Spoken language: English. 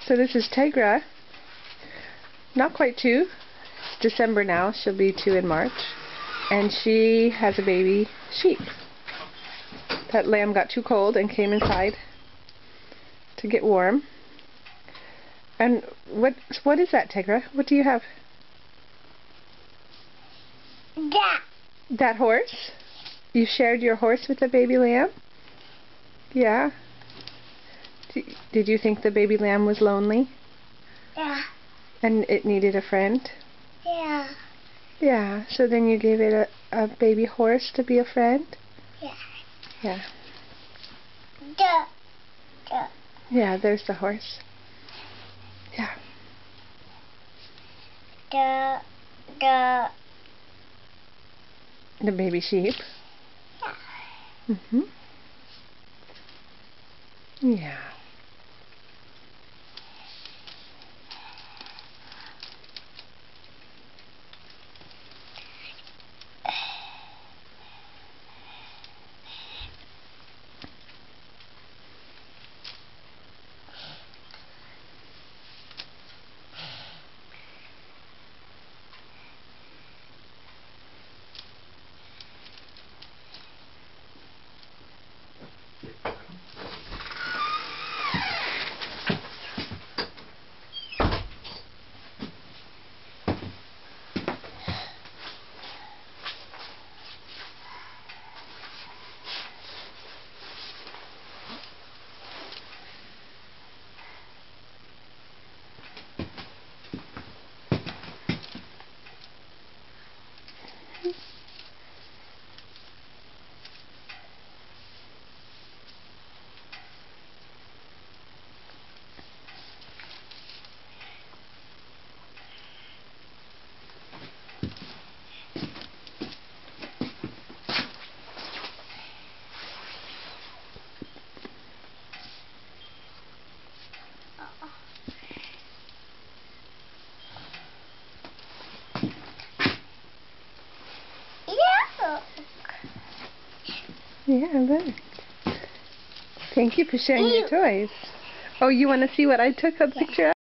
So this is Tegra, not quite 2. It's December now. She'll be 2 in March. And she has a baby sheep. That lamb got too cold and came inside to get warm. And what is that, Tegra? What do you have? That horse? You shared your horse with the baby lamb? Yeah. Did you think the baby lamb was lonely? Yeah. And it needed a friend? Yeah. Yeah. So then you gave it a baby horse to be a friend? Yeah. Yeah. Duh. Yeah, there's the horse. Yeah. The baby sheep? Yeah. Mm-hmm. Yeah. Yeah, look. Thank you for sharing your toys. Oh, you want to see what I took a picture of?